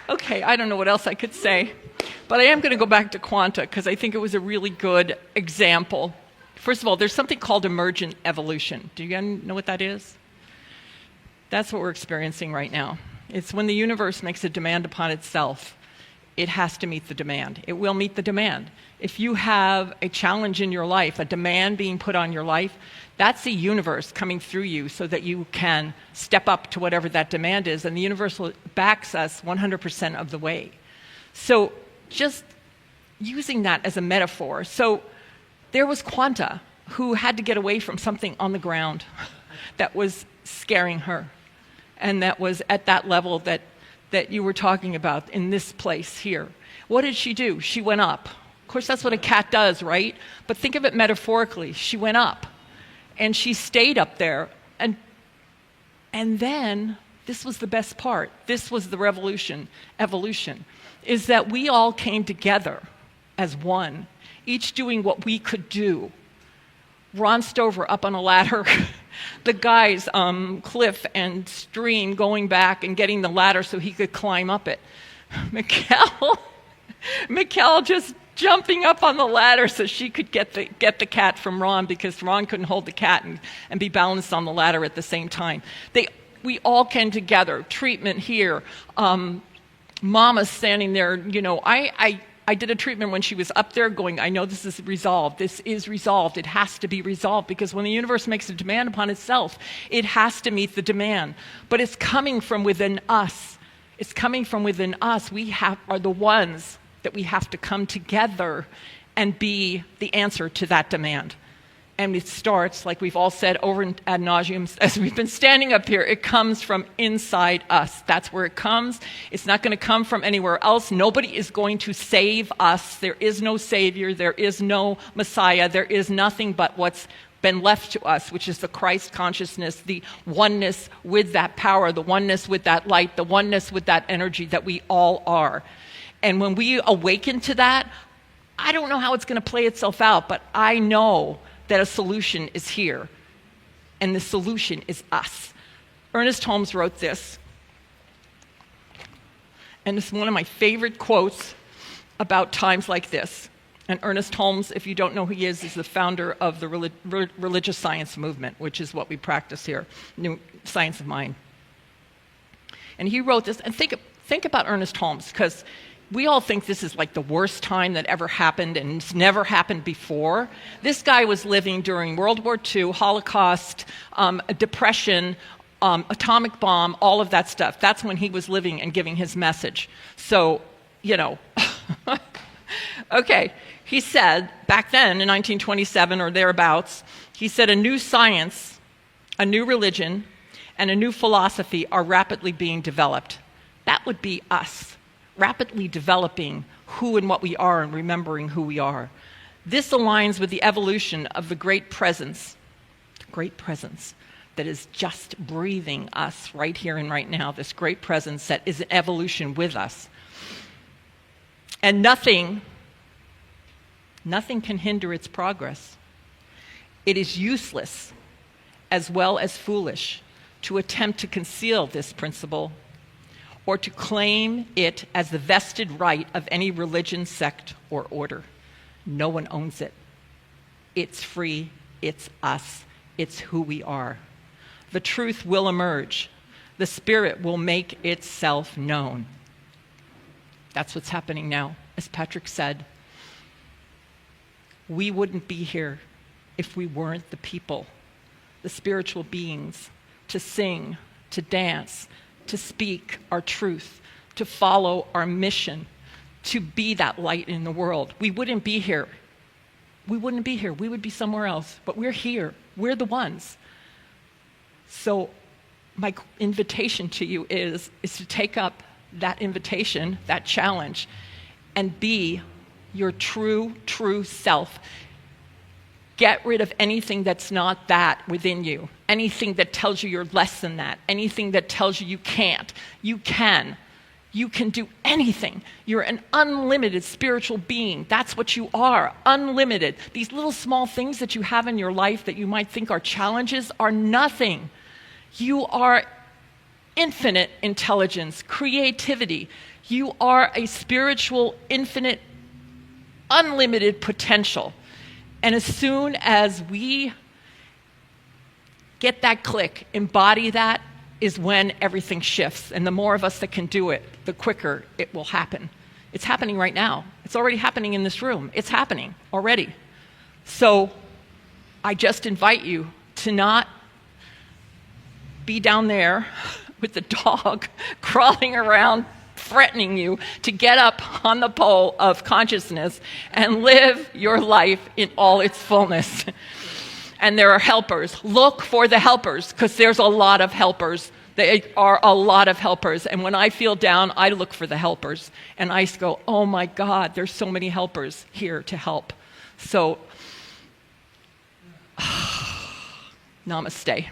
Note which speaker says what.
Speaker 1: Okay, I don't know what else I could say, but I am going to go back to quanta because I think it was a really good example. First of all, there's something called emergent evolution. Do you guys know what that is? That's what we're experiencing right now. It's when the universe makes a demand upon itself, it has to meet the demand. It will meet the demand. If you have a challenge in your life, a demand being put on your life, that's the universe coming through you so that you can step up to whatever that demand is, and the universe backs us 100% of the way. So just using that as a metaphor. So there was Quanta, who had to get away from something on the ground that was scaring her, and that was at that level that you were talking about in this place here. What did she do? She went up. Of course, that's what a cat does, right? But think of it metaphorically. She went up, and she stayed up there. And then, this was the best part. This was the evolution, is that we all came together as one, each doing what we could do. Ron Stover up on a ladder, the guys, Cliff and Stream, going back and getting the ladder so he could climb up it. Mikkel just jumping up on the ladder so she could get the cat from Ron, because Ron couldn't hold the cat and be balanced on the ladder at the same time. We all came together. Treatment here. Mama's standing there. You know, I did a treatment when she was up there going, I know this is resolved. This is resolved. It has to be resolved, because when the universe makes a demand upon itself, it has to meet the demand. But it's coming from within us. It's coming from within us. We are the ones that we have to come together and be the answer to that demand. And it starts, like we've all said over ad nauseum, as we've been standing up here, it comes from inside us. That's where it comes. It's not going to come from anywhere else. Nobody is going to save us. There is no Savior. There is no Messiah. There is nothing but what's been left to us, which is the Christ consciousness, the oneness with that power, the oneness with that light, the oneness with that energy that we all are. And when we awaken to that, I don't know how it's going to play itself out, but I know that a solution is here, and the solution is us. Ernest Holmes wrote this, and it's one of my favorite quotes about times like this. And Ernest Holmes, if you don't know who he is the founder of the religious science movement, which is what we practice here, New Science of Mind. And he wrote this, and think about Ernest Holmes, because we all think this is like the worst time that ever happened, and it's never happened before. This guy was living during World War II, Holocaust, Depression, atomic bomb, all of that stuff. That's when he was living and giving his message. So, you know. Okay, he said, back then in 1927 or thereabouts, he said a new science, a new religion, and a new philosophy are rapidly being developed. That would be us. Rapidly developing who and what we are and remembering who we are. This aligns with the evolution of the great presence that is just breathing us right here and right now, this great presence that is an evolution with us. And nothing can hinder its progress. It is useless as well as foolish to attempt to conceal this principle or to claim it as the vested right of any religion, sect, or order. No one owns it. It's free, it's us, it's who we are. The truth will emerge. The Spirit will make itself known. That's what's happening now. As Patrick said, we wouldn't be here if we weren't the people, the spiritual beings, to sing, to dance, to speak our truth, to follow our mission, to be that light in the world. We wouldn't be here. We wouldn't be here. We would be somewhere else. But we're here. We're the ones. So my invitation to you is to take up that invitation, that challenge, and be your true self. Get rid of anything that's not that within you. Anything that tells you you're less than that. Anything that tells you you can't. You can. You can do anything. You're an unlimited spiritual being. That's what you are, unlimited. These little small things that you have in your life that you might think are challenges are nothing. You are infinite intelligence, creativity. You are a spiritual, infinite, unlimited potential. And as soon as we get that click, embody that, is when everything shifts. And the more of us that can do it, the quicker it will happen. It's happening right now. It's already happening in this room. It's happening already. So I just invite you to not be down there with the dog crawling around, threatening you, to get up on the pole of consciousness and live your life in all its fullness. And there are helpers. Look for the helpers, because there's a lot of helpers. There are a lot of helpers. And when I feel down, I look for the helpers. And I go, oh my God, there's so many helpers here to help. So, namaste.